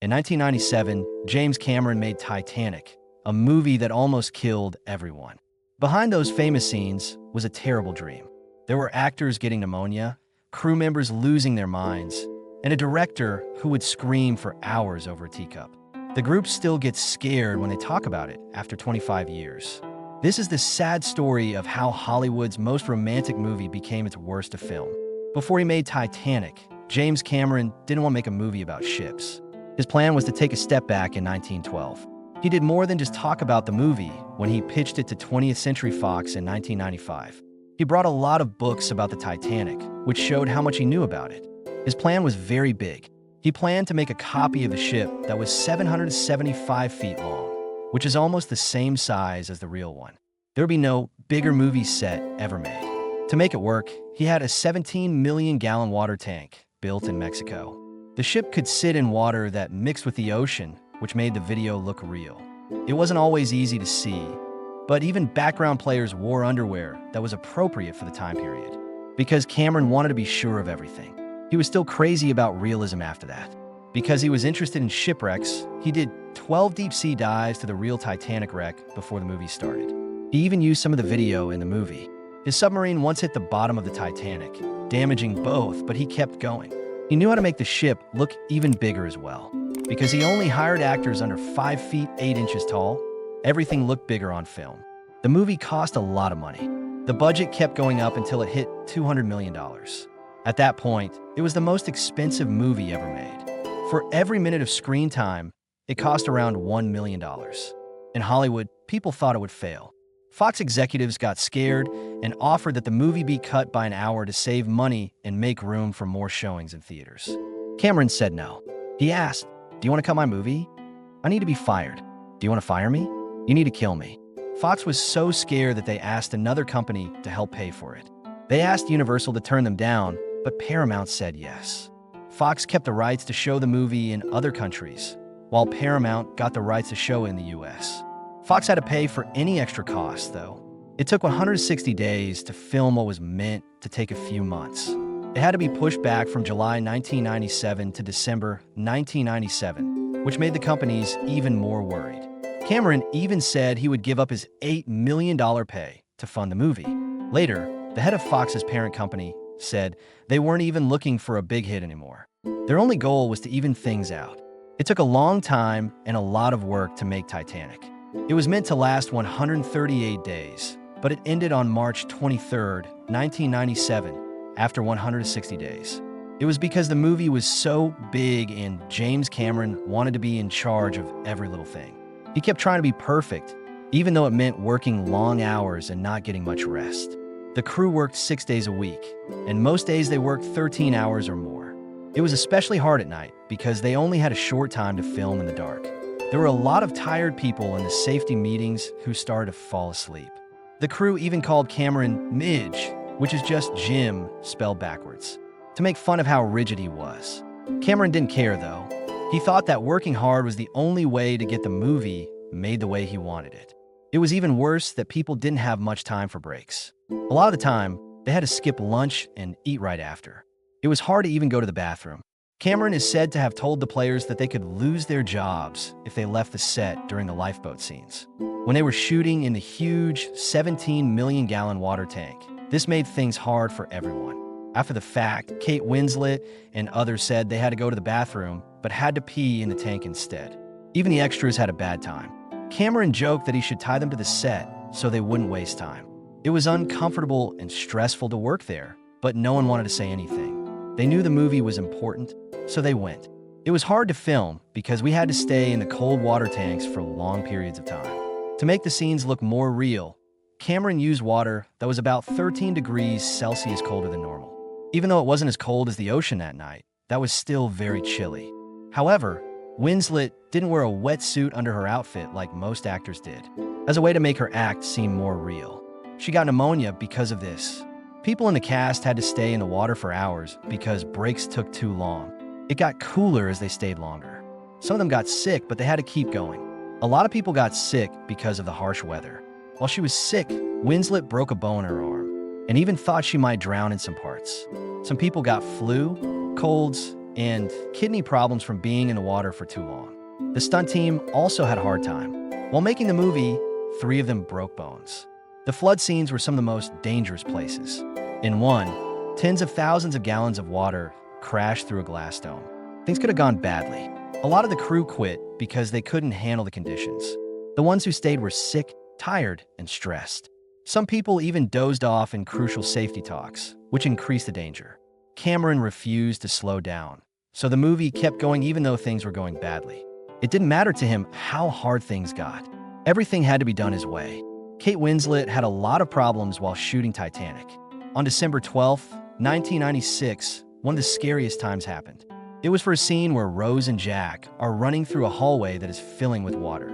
In 1997, James Cameron made Titanic, a movie that almost killed everyone. Behind those famous scenes was a terrible dream. There were actors getting pneumonia, crew members losing their minds, and a director who would scream for hours over a teacup. The group still gets scared when they talk about it after 25 years. This is the sad story of how Hollywood's most romantic movie became its worst to film. Before he made Titanic, James Cameron didn't want to make a movie about ships. His plan was to take a step back in 1912. He did more than just talk about the movie when he pitched it to 20th Century Fox in 1995. He brought a lot of books about the Titanic, which showed how much he knew about it. His plan was very big. He planned to make a copy of the ship that was 775 feet long, which is almost the same size as the real one. There would be no bigger movie set ever made. To make it work, he had a 17 million gallon water tank built in Mexico. The ship could sit in water that mixed with the ocean, which made the video look real. It wasn't always easy to see, but even background players wore underwear that was appropriate for the time period, because Cameron wanted to be sure of everything. He was still crazy about realism after that. Because he was interested in shipwrecks, he did 12 deep-sea dives to the real Titanic wreck before the movie started. He even used some of the video in the movie. His submarine once hit the bottom of the Titanic, damaging both, but he kept going. He knew how to make the ship look even bigger as well. Because he only hired actors under 5 feet 8 inches tall, everything looked bigger on film. The movie cost a lot of money. The budget kept going up until it hit $200 million. At that point, it was the most expensive movie ever made. For every minute of screen time, it cost around $1 million. In Hollywood, people thought it would fail. Fox executives got scared and offered that the movie be cut by an hour to save money and make room for more showings in theaters. Cameron said no. He asked, "Do you want to cut my movie? I need to be fired. Do you want to fire me? You need to kill me." Fox was so scared that they asked another company to help pay for it. They asked Universal to turn them down, but Paramount said yes. Fox kept the rights to show the movie in other countries, while Paramount got the rights to show it in the US. Fox had to pay for any extra costs, though. It took 160 days to film what was meant to take a few months. It had to be pushed back from July 1997 to December 1997, which made the companies even more worried. Cameron even said he would give up his $8 million pay to fund the movie. Later, the head of Fox's parent company said they weren't even looking for a big hit anymore. Their only goal was to even things out. It took a long time and a lot of work to make Titanic. It was meant to last 138 days, but it ended on March 23, 1997, after 160 days. It was because the movie was so big and James Cameron wanted to be in charge of every little thing. He kept trying to be perfect, even though it meant working long hours and not getting much rest. The crew worked 6 days a week, and most days they worked 13 hours or more. It was especially hard at night because they only had a short time to film in the dark. There were a lot of tired people in the safety meetings who started to fall asleep. The crew even called Cameron Midge, which is just Jim spelled backwards, to make fun of how rigid he was. Cameron didn't care, though. He thought that working hard was the only way to get the movie made the way he wanted it. It was even worse that people didn't have much time for breaks. A lot of the time, they had to skip lunch and eat right after. It was hard to even go to the bathroom. Cameron is said to have told the players that they could lose their jobs if they left the set during the lifeboat scenes. When they were shooting in the huge 17 million gallon water tank, this made things hard for everyone. After the fact, Kate Winslet and others said they had to go to the bathroom, but had to pee in the tank instead. Even the extras had a bad time. Cameron joked that he should tie them to the set so they wouldn't waste time. It was uncomfortable and stressful to work there, but no one wanted to say anything. They knew the movie was important, so they went. It was hard to film because we had to stay in the cold water tanks for long periods of time. To make the scenes look more real, Cameron used water that was about 13 degrees Celsius colder than normal. Even though it wasn't as cold as the ocean that night, that was still very chilly. However, Winslet didn't wear a wetsuit under her outfit like most actors did, as a way to make her act seem more real. She got pneumonia because of this. People in the cast had to stay in the water for hours because breaks took too long. It got cooler as they stayed longer. Some of them got sick, but they had to keep going. A lot of people got sick because of the harsh weather. While she was sick, Winslet broke a bone in her arm and even thought she might drown in some parts. Some people got flu, colds, and kidney problems from being in the water for too long. The stunt team also had a hard time. While making the movie, 3 of them broke bones. The flood scenes were some of the most dangerous places. In one, tens of thousands of gallons of water crashed through a glass dome. Things could have gone badly. A lot of the crew quit because they couldn't handle the conditions. The ones who stayed were sick, tired, and stressed. Some people even dozed off in crucial safety talks, which increased the danger. Cameron refused to slow down, so the movie kept going even though things were going badly. It didn't matter to him how hard things got. Everything had to be done his way. Kate Winslet had a lot of problems while shooting Titanic. On December 12, 1996, one of the scariest times happened. It was for a scene where Rose and Jack are running through a hallway that is filling with water.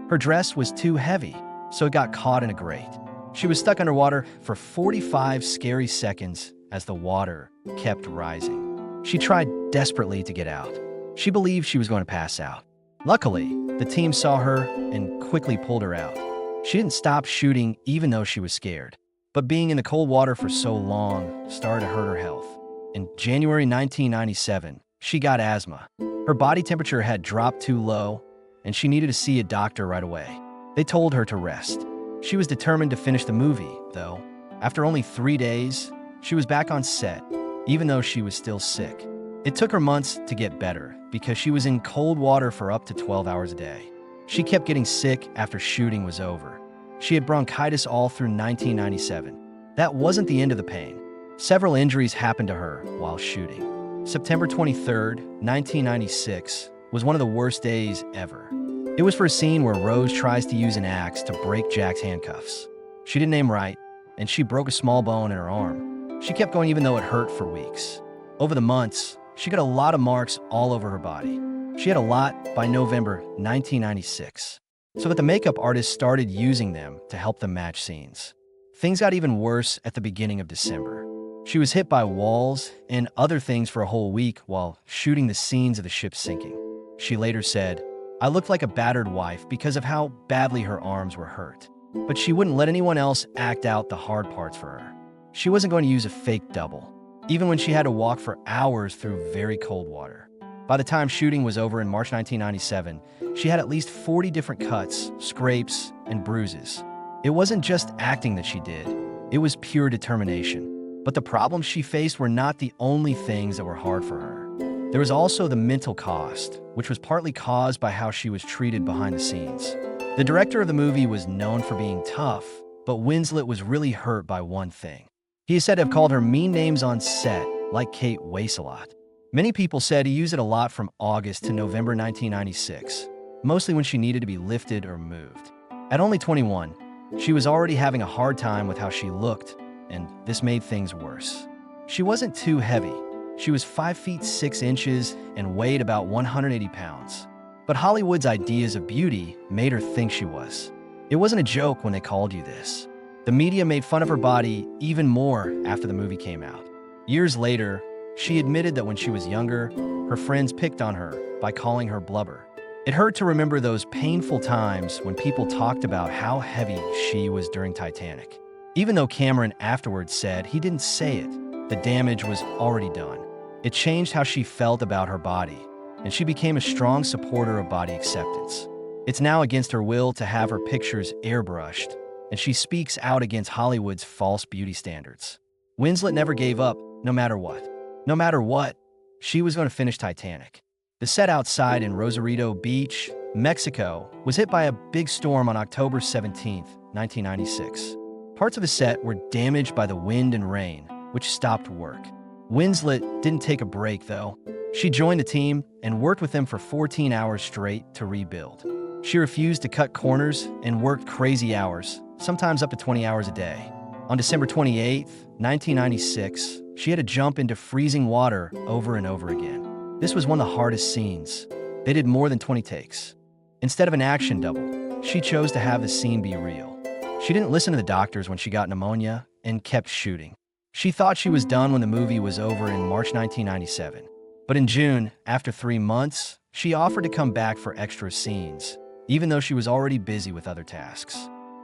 Her dress was too heavy, so it got caught in a grate. She was stuck underwater for 45 scary seconds as the water kept rising. She tried desperately to get out. She believed she was going to pass out. Luckily, the team saw her and quickly pulled her out. She didn't stop shooting even though she was scared. But being in the cold water for so long started to hurt her health. In January 1997, she got asthma. Her body temperature had dropped too low, and she needed to see a doctor right away. They told her to rest. She was determined to finish the movie, though. After only 3 days, she was back on set, even though she was still sick. It took her months to get better because she was in cold water for up to 12 hours a day. She kept getting sick after shooting was over. She had bronchitis all through 1997. That wasn't the end of the pain. Several injuries happened to her while shooting. September 23, 1996, was one of the worst days ever. It was for a scene where Rose tries to use an axe to break Jack's handcuffs. She didn't aim right, and she broke a small bone in her arm. She kept going even though it hurt for weeks. Over the months, she got a lot of marks all over her body. She had a lot by November 1996, so that the makeup artist started using them to help them match scenes. Things got even worse at the beginning of December. She was hit by walls and other things for a whole week while shooting the scenes of the ship sinking. She later said, "I looked like a battered wife because of how badly her arms were hurt." But she wouldn't let anyone else act out the hard parts for her. She wasn't going to use a fake double, even when she had to walk for hours through very cold water. By the time shooting was over in March 1997, she had at least 40 different cuts, scrapes, and bruises. It wasn't just acting that she did, it was pure determination. But the problems she faced were not the only things that were hard for her. There was also the mental cost, which was partly caused by how she was treated behind the scenes. The director of the movie was known for being tough, but Winslet was really hurt by one thing. He is said to have called her mean names on set, like Kate Winslet. Many people said he used it a lot from August to November 1996, mostly when she needed to be lifted or moved. At only 21, she was already having a hard time with how she looked, and this made things worse. She wasn't too heavy. She was 5 feet 6 inches and weighed about 180 pounds. But Hollywood's ideas of beauty made her think she was. It wasn't a joke when they called you this. The media made fun of her body even more after the movie came out. Years later, she admitted that when she was younger, her friends picked on her by calling her blubber. It hurt to remember those painful times when people talked about how heavy she was during Titanic. Even though Cameron afterwards said he didn't say it, the damage was already done. It changed how she felt about her body, and she became a strong supporter of body acceptance. It's now against her will to have her pictures airbrushed, and she speaks out against Hollywood's false beauty standards. Winslet never gave up, no matter what. No matter what, she was going to finish Titanic. The set outside in Rosarito Beach, Mexico, was hit by a big storm on October 17, 1996. Parts of the set were damaged by the wind and rain, which stopped work. Winslet didn't take a break, though. She joined the team and worked with them for 14 hours straight to rebuild. She refused to cut corners and worked crazy hours, sometimes up to 20 hours a day. On December 28, 1996, she had to jump into freezing water over and over again. This was one of the hardest scenes. They did more than 20 takes. Instead of an action double, she chose to have the scene be real. She didn't listen to the doctors when she got pneumonia and kept shooting. She thought she was done when the movie was over in March 1997. But in June, after 3 months, she offered to come back for extra scenes, even though she was already busy with other tasks.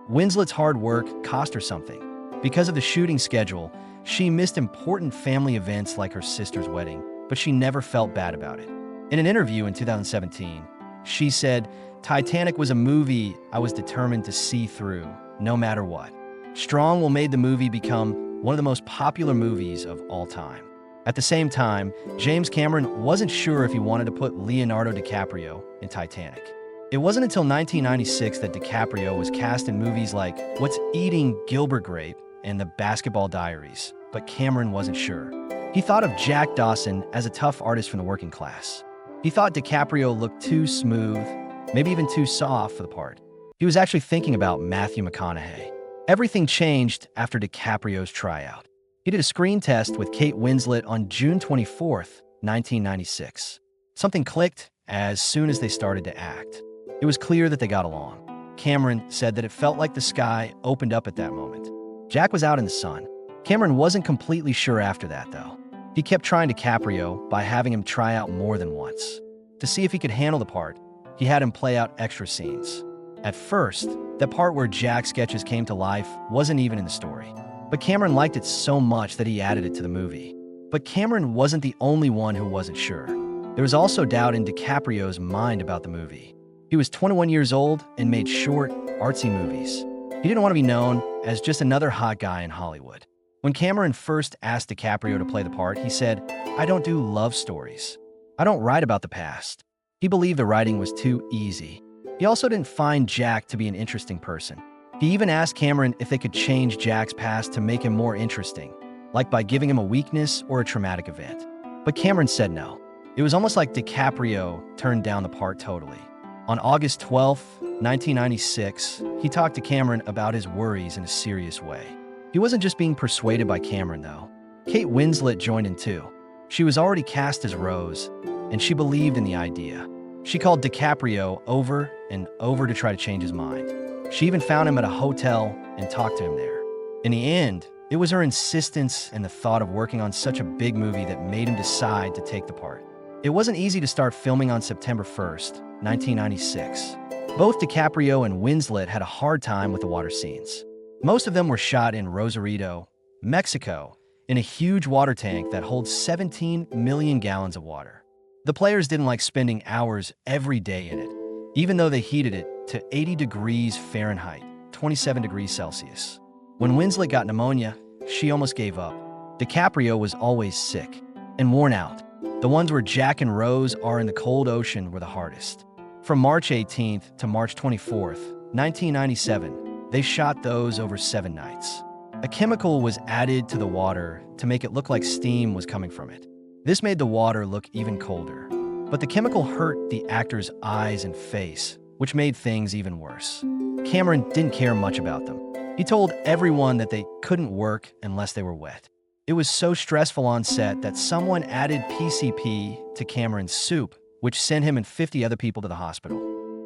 Winslet's hard work cost her something. Because of the shooting schedule, she missed important family events like her sister's wedding, but but she never felt bad about it. In an interview in 2017, she said, "Titanic was a movie I was determined to see through, no matter what. Strong will made the movie become one of the most popular movies of all time." At the same time, James Cameron wasn't sure if he wanted to put Leonardo DiCaprio in Titanic. It wasn't until 1996 that DiCaprio was cast in movies like What's Eating Gilbert Grape and The Basketball Diaries, but Cameron wasn't sure. He thought of Jack Dawson as a tough artist from the working class. He thought DiCaprio looked too smooth, maybe even too soft for the part. He was actually thinking about Matthew McConaughey. Everything changed after DiCaprio's tryout. He did a screen test with Kate Winslet on June 24, 1996. Something clicked as soon as they started to act. It was clear that they got along. Cameron said that it felt like the sky opened up at that moment. Jack was out in the sun. Cameron wasn't completely sure after that, though. He kept trying DiCaprio by having him try out more than once. To see if he could handle the part, he had him play out extra scenes. At first, that part where Jack's sketches came to life wasn't even in the story. But Cameron liked it so much that he added it to the movie. But Cameron wasn't the only one who wasn't sure. There was also doubt in DiCaprio's mind about the movie. He was 21 years old and made short, artsy movies. He didn't want to be known as just another hot guy in Hollywood. When Cameron first asked DiCaprio to play the part, he said, "I don't do love stories. I don't write about the past." He believed the writing was too easy. He also didn't find Jack to be an interesting person. He even asked Cameron if they could change Jack's past to make him more interesting, like by giving him a weakness or a traumatic event. But Cameron said no. It was almost like DiCaprio turned down the part totally. On August 12, 1996, he talked to Cameron about his worries in a serious way. He wasn't just being persuaded by Cameron, though. Kate Winslet joined in too. She was already cast as Rose, and she believed in the idea. She called DiCaprio over and over to try to change his mind. She even found him at a hotel and talked to him there. In the end, it was her insistence and the thought of working on such a big movie that made him decide to take the part. It wasn't easy to start filming on September 1st, 1996. Both DiCaprio and Winslet had a hard time with the water scenes. Most of them were shot in Rosarito, Mexico, in a huge water tank that holds 17 million gallons of water. The players didn't like spending hours every day in it, even though they heated it to 80 degrees Fahrenheit, 27 degrees Celsius. When Winslet got pneumonia, she almost gave up. DiCaprio was always sick and worn out. The ones where Jack and Rose are in the cold ocean were the hardest. From March 18th to March 24th, 1997, they shot those over 7 nights. A chemical was added to the water to make it look like steam was coming from it. This made the water look even colder. But the chemical hurt the actors' eyes and face, which made things even worse. Cameron didn't care much about them. He told everyone that they couldn't work unless they were wet. It was so stressful on set that someone added PCP to Cameron's soup, which sent him and 50 other people to the hospital.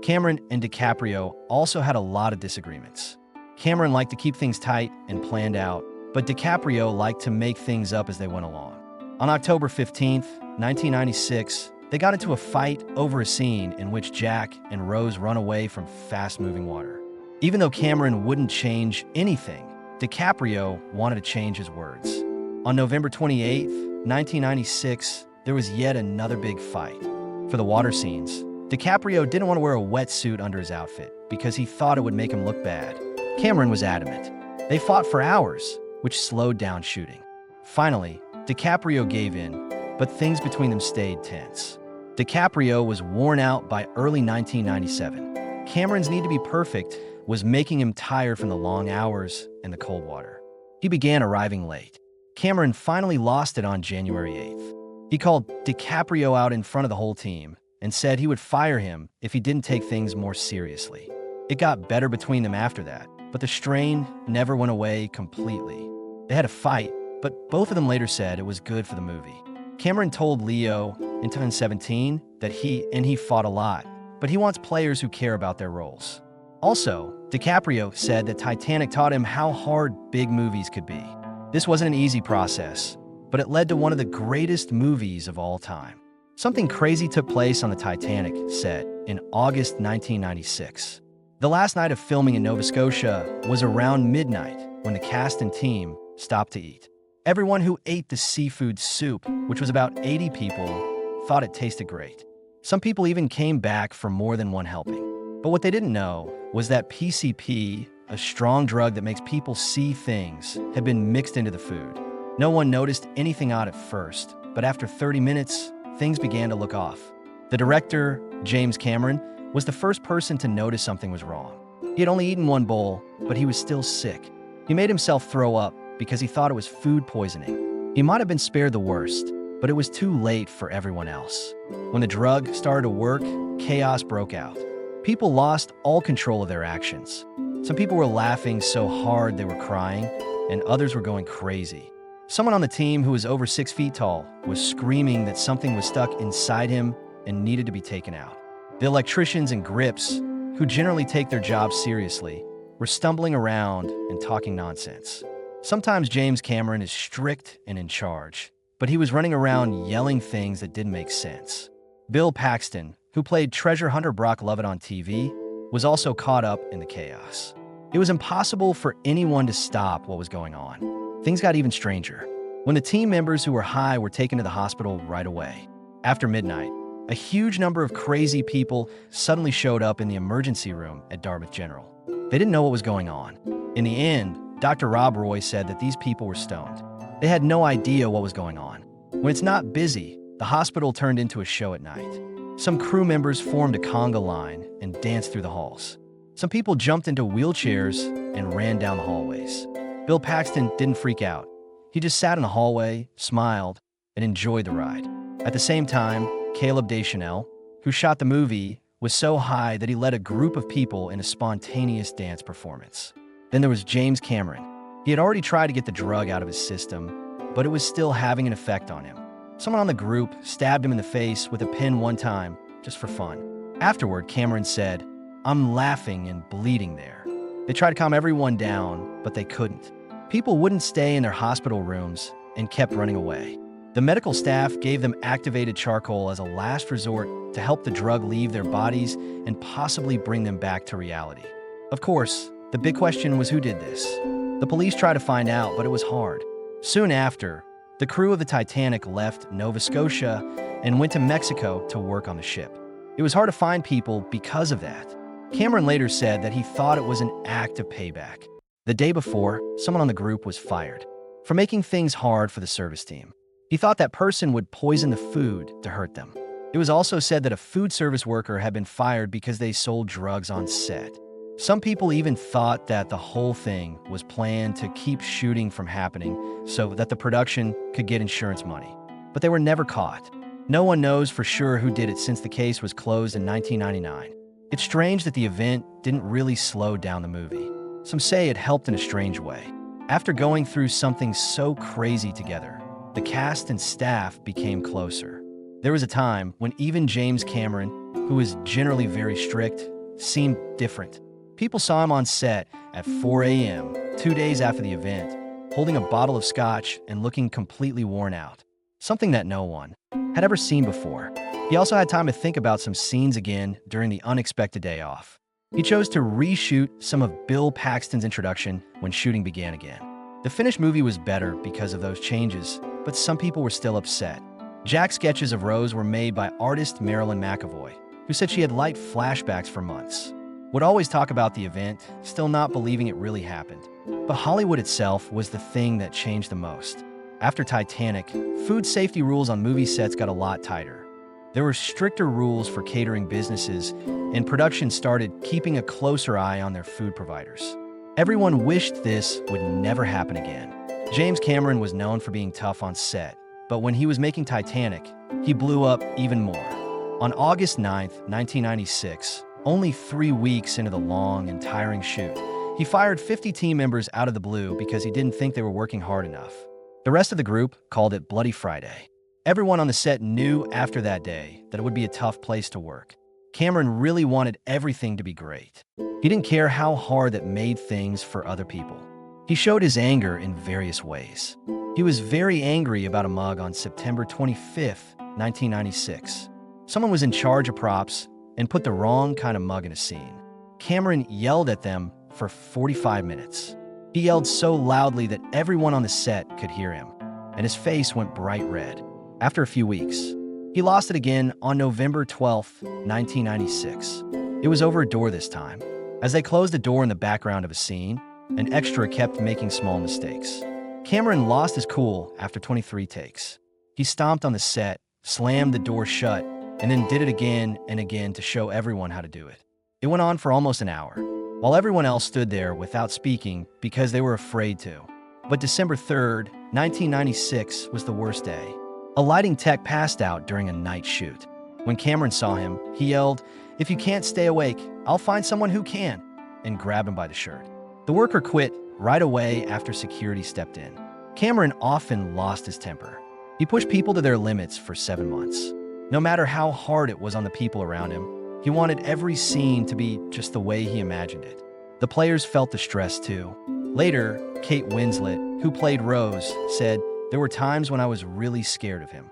Cameron and DiCaprio also had a lot of disagreements. Cameron liked to keep things tight and planned out, but DiCaprio liked to make things up as they went along. On October 15th, 1996, they got into a fight over a scene in which Jack and Rose run away from fast-moving water. Even though Cameron wouldn't change anything, DiCaprio wanted to change his words. On November 28th, 1996, there was yet another big fight. For the water scenes, DiCaprio didn't want to wear a wetsuit under his outfit because he thought it would make him look bad. Cameron was adamant. They fought for hours, which slowed down shooting. Finally, DiCaprio gave in, but things between them stayed tense. DiCaprio was worn out by early 1997. Cameron's need to be perfect was making him tired from the long hours and the cold water. He began arriving late. Cameron finally lost it on January 8th. He called DiCaprio out in front of the whole team and said he would fire him if he didn't take things more seriously. It got better between them after that, but the strain never went away completely. They had a fight, but both of them later said it was good for the movie. Cameron told Leo in 2017 that he fought a lot, but he wants players who care about their roles. Also, DiCaprio said that Titanic taught him how hard big movies could be. This wasn't an easy process, but it led to one of the greatest movies of all time. Something crazy took place on the Titanic set in August 1996. The last night of filming in Nova Scotia was around midnight when the cast and team stopped to eat. Everyone who ate the seafood soup, which was about 80 people, thought it tasted great. Some people even came back for more than one helping. But what they didn't know was that PCP, a strong drug that makes people see things, had been mixed into the food. No one noticed anything odd at first, but after 30 minutes, things began to look off. The director, James Cameron, was the first person to notice something was wrong. He had only eaten one bowl, but he was still sick. He made himself throw up because he thought it was food poisoning. He might have been spared the worst, but it was too late for everyone else. When the drug started to work, chaos broke out. People lost all control of their actions. Some people were laughing so hard they were crying, and others were going crazy. Someone on the team who was over 6 feet tall was screaming that something was stuck inside him and needed to be taken out. The electricians and grips, who generally take their jobs seriously, were stumbling around and talking nonsense. Sometimes James Cameron is strict and in charge, but he was running around yelling things that didn't make sense. Bill Paxton, who played treasure hunter Brock Lovett on TV, was also caught up in the chaos. It was impossible for anyone to stop what was going on. Things got even stranger when the team members who were high were taken to the hospital right away. After midnight, a huge number of crazy people suddenly showed up in the emergency room at Dartmouth General. They didn't know what was going on. In the end, Dr. Rob Roy said that these people were stoned. They had no idea what was going on. When it's not busy, the hospital turned into a show at night. Some crew members formed a conga line and danced through the halls. Some people jumped into wheelchairs and ran down the hallways. Bill Paxton didn't freak out. He just sat in the hallway, smiled, and enjoyed the ride. At the same time, Caleb Deschanel, who shot the movie, was so high that he led a group of people in a spontaneous dance performance. Then there was James Cameron. He had already tried to get the drug out of his system, but it was still having an effect on him. Someone on the group stabbed him in the face with a pin one time, just for fun. Afterward, Cameron said, "I'm laughing and bleeding there." They tried to calm everyone down, but they couldn't. People wouldn't stay in their hospital rooms and kept running away. The medical staff gave them activated charcoal as a last resort to help the drug leave their bodies and possibly bring them back to reality. Of course, the big question was who did this. The police tried to find out, but it was hard. Soon after, the crew of the Titanic left Nova Scotia and went to Mexico to work on the ship. It was hard to find people because of that. Cameron later said that he thought it was an act of payback. The day before, someone on the group was fired for making things hard for the service team. He thought that person would poison the food to hurt them. It was also said that a food service worker had been fired because they sold drugs on set. Some people even thought that the whole thing was planned to keep shooting from happening so that the production could get insurance money. But they were never caught. No one knows for sure who did it since the case was closed in 1999. It's strange that the event didn't really slow down the movie. Some say it helped in a strange way. After going through something so crazy together, the cast and staff became closer. There was a time when even James Cameron, who was generally very strict, seemed different. People saw him on set at 4 a.m., 2 days after the event, holding a bottle of scotch and looking completely worn out, something that no one had ever seen before. He also had time to think about some scenes again during the unexpected day off. He chose to reshoot some of Bill Paxton's introduction when shooting began again. The finished movie was better because of those changes, but some people were still upset. Jack's sketches of Rose were made by artist Marilyn Monroe, who said she had light flashbacks for months. Would always talk about the event, still not believing it really happened. But Hollywood itself was the thing that changed the most. After Titanic, food safety rules on movie sets got a lot tighter. There were stricter rules for catering businesses, and production started keeping a closer eye on their food providers. Everyone wished this would never happen again. James Cameron was known for being tough on set, but when he was making Titanic, he blew up even more. On August 9, 1996, only 3 weeks into the long and tiring shoot, he fired 50 team members out of the blue because he didn't think they were working hard enough. The rest of the group called it Bloody Friday. Everyone on the set knew after that day that it would be a tough place to work. Cameron really wanted everything to be great. He didn't care how hard that made things for other people. He showed his anger in various ways. He was very angry about a mug on September 25, 1996. Someone was in charge of props and put the wrong kind of mug in a scene. Cameron yelled at them for 45 minutes. He yelled so loudly that everyone on the set could hear him. and his face went bright red. After a few weeks, he lost it again on November 12, 1996. It was over a door this time. As they closed the door in the background of a scene, an extra kept making small mistakes. Cameron lost his cool after 23 takes. He stomped on the set, slammed the door shut, and then did it again and again to show everyone how to do it. It went on for almost an hour, while everyone else stood there without speaking because they were afraid to. But December 3rd, 1996 was the worst day. A lighting tech passed out during a night shoot. When Cameron saw him, he yelled, "If you can't stay awake, I'll find someone who can," and grabbed him by the shirt. The worker quit right away after security stepped in. Cameron often lost his temper. He pushed people to their limits for 7 months. No matter how hard it was on the people around him, he wanted every scene to be just the way he imagined it. The players felt the stress too. Later, Kate Winslet, who played Rose, said, "There were times when I was really scared of him."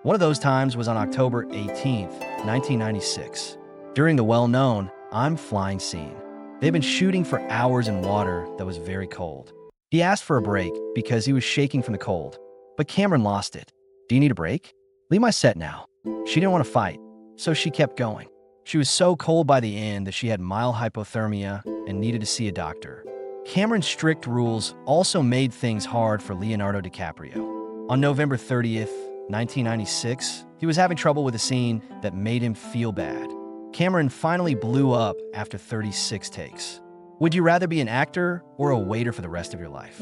One of those times was on October 18th, 1996, during the well-known I'm Flying scene. They'd been shooting for hours in water that was very cold. He asked for a break because he was shaking from the cold, but Cameron lost it. "Do you need a break? Leave my set now." She didn't want to fight, so she kept going. She was so cold by the end that she had mild hypothermia and needed to see a doctor. Cameron's strict rules also made things hard for Leonardo DiCaprio. On November 30th, 1996, he was having trouble with a scene that made him feel bad. Cameron finally blew up after 36 takes. "Would you rather be an actor or a waiter for the rest of your life?"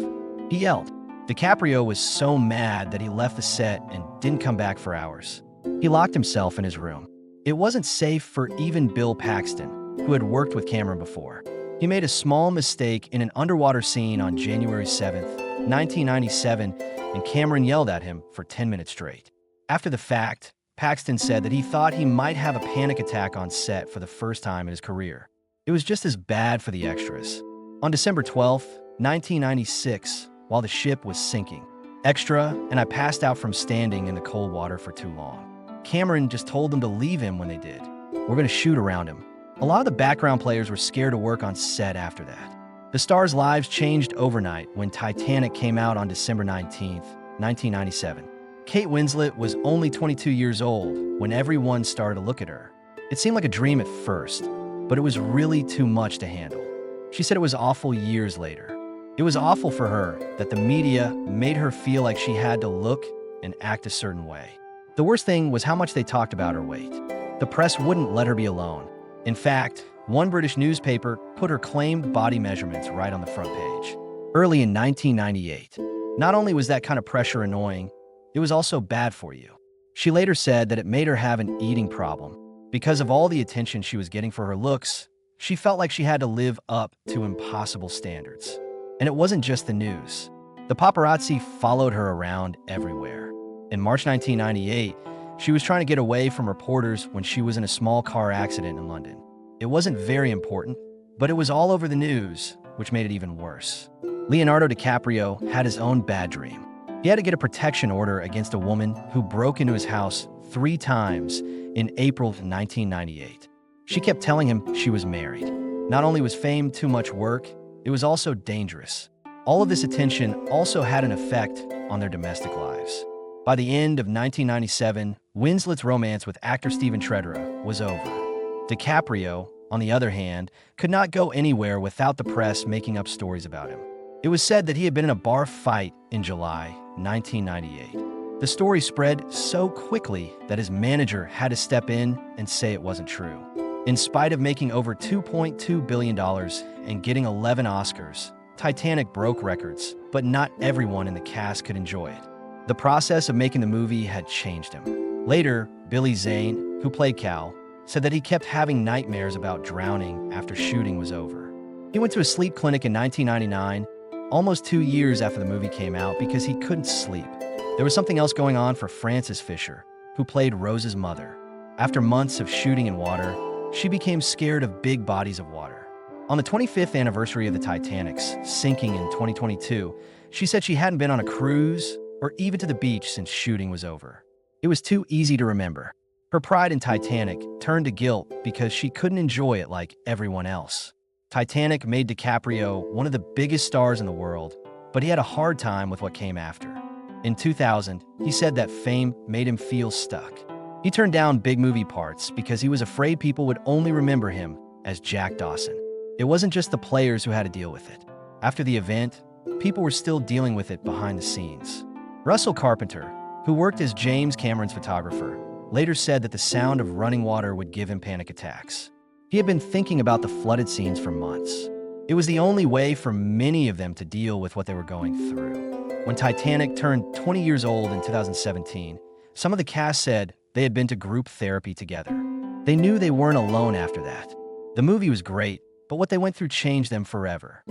he yelled. DiCaprio was so mad that he left the set and didn't come back for hours. He locked himself in his room. It wasn't safe for even Bill Paxton, who had worked with Cameron before. He made a small mistake in an underwater scene on January 7th, 1997, and Cameron yelled at him for 10 minutes straight. After the fact, Paxton said that he thought he might have a panic attack on set for the first time in his career. It was just as bad for the extras. On December 12th, 1996, while the ship was sinking, extra, and I passed out from standing in the cold water for too long. Cameron just told them to leave him when they did. "We're going to shoot around him." A lot of the background players were scared to work on set after that. The stars' lives changed overnight when Titanic came out on December 19th, 1997. Kate Winslet was only 22 years old when everyone started to look at her. It seemed like a dream at first, but it was really too much to handle. She said it was awful years later. It was awful for her that the media made her feel like she had to look and act a certain way. The worst thing was how much they talked about her weight. The press wouldn't let her be alone. In fact, one British newspaper put her claimed body measurements right on the front page. Early in 1998, not only was that kind of pressure annoying, it was also bad for you. She later said that it made her have an eating problem. Because of all the attention she was getting for her looks, she felt like she had to live up to impossible standards. And it wasn't just the news. The paparazzi followed her around everywhere. In March 1998, she was trying to get away from reporters when she was in a small car accident in London. It wasn't very important, but it was all over the news, which made it even worse. Leonardo DiCaprio had his own bad dream. He had to get a protection order against a woman who broke into his house 3 times in April 1998. She kept telling him she was married. Not only was fame too much work, it was also dangerous. All of this attention also had an effect on their domestic lives. By the end of 1997, Winslet's romance with actor Stephen Treadera was over. DiCaprio, on the other hand, could not go anywhere without the press making up stories about him. It was said that he had been in a bar fight in July 1998. The story spread so quickly that his manager had to step in and say it wasn't true. In spite of making over $2.2 billion and getting 11 Oscars, Titanic broke records, but not everyone in the cast could enjoy it. The process of making the movie had changed him. Later, Billy Zane, who played Cal, said that he kept having nightmares about drowning after shooting was over. He went to a sleep clinic in 1999, almost 2 years after the movie came out, because he couldn't sleep. There was something else going on for Frances Fisher, who played Rose's mother. After months of shooting in water, she became scared of big bodies of water. On the 25th anniversary of the Titanic's sinking in 2022, she said she hadn't been on a cruise or even to the beach since shooting was over. It was too easy to remember. Her pride in Titanic turned to guilt because she couldn't enjoy it like everyone else. Titanic made DiCaprio one of the biggest stars in the world, but he had a hard time with what came after. In 2000, he said that fame made him feel stuck. He turned down big movie parts because he was afraid people would only remember him as Jack Dawson. It wasn't just the players who had to deal with it. After the event, people were still dealing with it behind the scenes. Russell Carpenter, who worked as James Cameron's photographer, later said that the sound of running water would give him panic attacks. He had been thinking about the flooded scenes for months. It was the only way for many of them to deal with what they were going through. When Titanic turned 20 years old in 2017, some of the cast said they had been to group therapy together. They knew they weren't alone after that. The movie was great, but what they went through changed them forever.